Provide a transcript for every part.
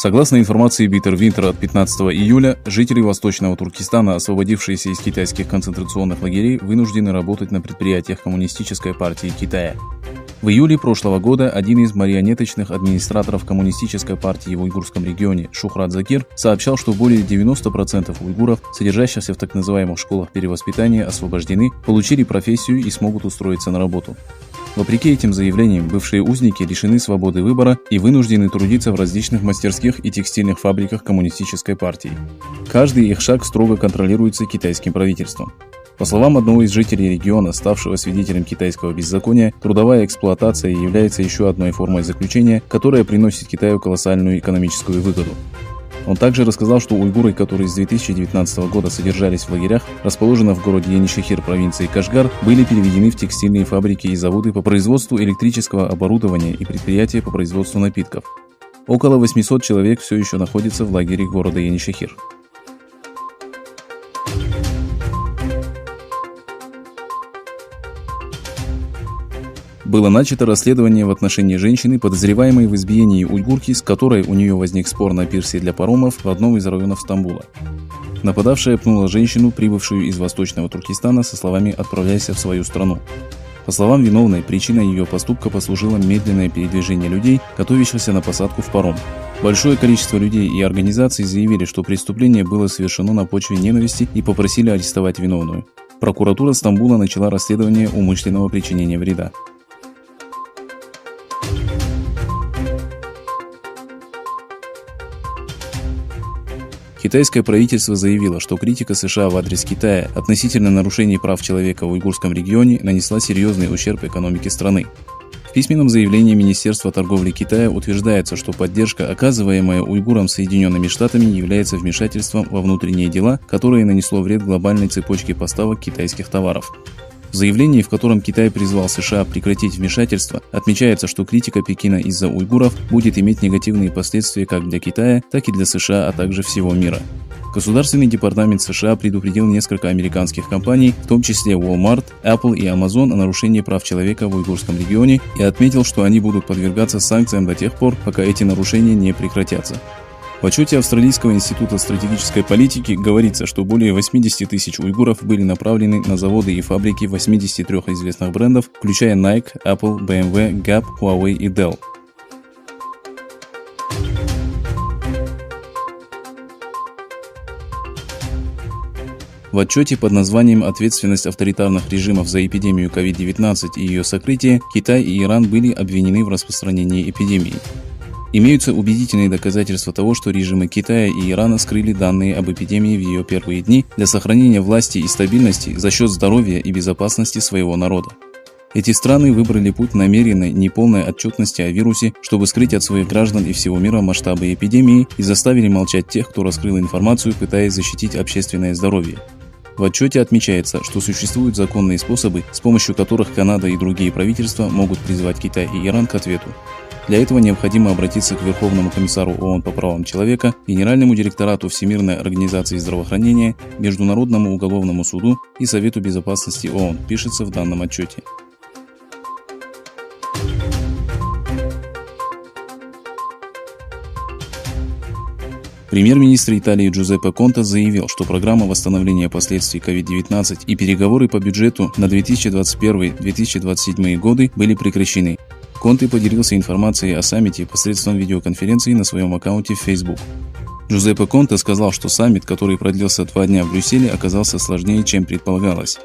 Согласно информации Биттер-Винтер от 15 июля, жители Восточного Туркестана, освободившиеся из китайских концентрационных лагерей, вынуждены работать на предприятиях Коммунистической партии Китая. В июле прошлого года один из марионеточных администраторов Коммунистической партии в уйгурском регионе, Шухрат Закир, сообщал, что более 90% уйгуров, содержащихся в так называемых школах перевоспитания, освобождены, получили профессию и смогут устроиться на работу. Вопреки этим заявлениям, бывшие узники лишены свободы выбора и вынуждены трудиться в различных мастерских и текстильных фабриках Коммунистической партии. Каждый их шаг строго контролируется китайским правительством. По словам одного из жителей региона, ставшего свидетелем китайского беззакония, трудовая эксплуатация является еще одной формой заключения, которая приносит Китаю колоссальную экономическую выгоду. Он также рассказал, что уйгуры, которые с 2019 года содержались в лагерях, расположенных в городе Енишехир провинции Кашгар, были переведены в текстильные фабрики и заводы по производству электрического оборудования и предприятия по производству напитков. Около 800 человек все еще находятся в лагере города Енишехир. Было начато расследование в отношении женщины, подозреваемой в избиении уйгурки, с которой у нее возник спор на пирсе для паромов в одном из районов Стамбула. Нападавшая пнула женщину, прибывшую из Восточного Туркестана, со словами «отправляйся в свою страну». По словам виновной, причиной ее поступка послужило медленное передвижение людей, готовящихся на посадку в паром. Большое количество людей и организаций заявили, что преступление было совершено на почве ненависти и попросили арестовать виновную. Прокуратура Стамбула начала расследование умышленного причинения вреда. Китайское правительство заявило, что критика США в адрес Китая относительно нарушений прав человека в уйгурском регионе нанесла серьезный ущерб экономике страны. В письменном заявлении Министерства торговли Китая утверждается, что поддержка, оказываемая уйгурам Соединенными Штатами, является вмешательством во внутренние дела, которое нанесло вред глобальной цепочке поставок китайских товаров. В заявлении, в котором Китай призвал США прекратить вмешательство, отмечается, что критика Пекина из-за уйгуров будет иметь негативные последствия как для Китая, так и для США, а также всего мира. Государственный департамент США предупредил несколько американских компаний, в том числе Walmart, Apple и Amazon, о нарушении прав человека в уйгурском регионе и отметил, что они будут подвергаться санкциям до тех пор, пока эти нарушения не прекратятся. В отчете Австралийского института стратегической политики говорится, что более 80 тысяч уйгуров были направлены на заводы и фабрики 83 известных брендов, включая Nike, Apple, BMW, Gap, Huawei и Dell. В отчете под названием «Ответственность авторитарных режимов за эпидемию COVID-19 и ее сокрытие» Китай и Иран были обвинены в распространении эпидемии. Имеются убедительные доказательства того, что режимы Китая и Ирана скрыли данные об эпидемии в ее первые дни для сохранения власти и стабильности за счет здоровья и безопасности своего народа. Эти страны выбрали путь намеренной, неполной отчетности о вирусе, чтобы скрыть от своих граждан и всего мира масштабы эпидемии, и заставили молчать тех, кто раскрыл информацию, пытаясь защитить общественное здоровье. В отчете отмечается, что существуют законные способы, с помощью которых Канада и другие правительства могут призвать Китай и Иран к ответу. Для этого необходимо обратиться к Верховному комиссару ООН по правам человека, Генеральному директорату Всемирной организации здравоохранения, Международному уголовному суду и Совету безопасности ООН, пишется в данном отчете. Премьер-министр Италии Джузеппе Конте заявил, что программа восстановления последствий COVID-19 и переговоры по бюджету на 2021-2027 годы были прекращены. Конте поделился информацией о саммите посредством видеоконференции на своем аккаунте в Facebook. Джузеппе Конте сказал, что саммит, который продлился 2 дня в Брюсселе, оказался сложнее, чем предполагалось.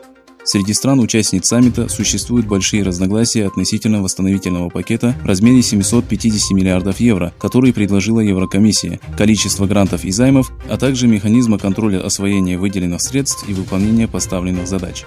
Среди стран-участниц саммита существуют большие разногласия относительно восстановительного пакета в размере 750 миллиардов евро, который предложила Еврокомиссия, количество грантов и займов, а также механизма контроля освоения выделенных средств и выполнения поставленных задач.